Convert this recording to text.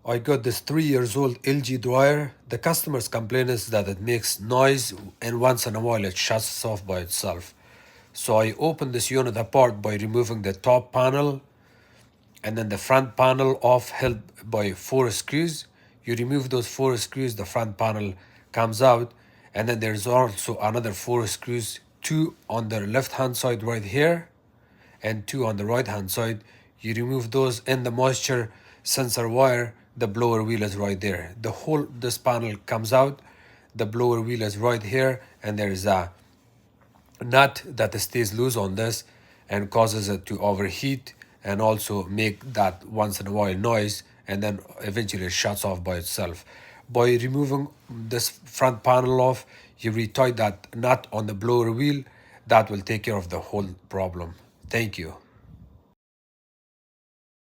I got this 3 years old LG dryer. The customer's complaint is that it makes noise and once in a while it shuts off by itself. So I opened this unit apart by removing the top panel and then the front panel off held by 4 screws. You remove those 4 screws, the front panel comes out, and then there's also another 4 screws, 2 on the left hand side right here and 2 on the right hand side. You remove those in the moisture sensor wire, the blower wheel is right there. The whole this panel comes out, the blower wheel is right here, and there is a nut that stays loose on this and causes it to overheat and also make that once in a while noise, and then eventually it shuts off by itself. By removing this front panel off, you retie that nut on the blower wheel. That will take care of the whole problem. Thank you.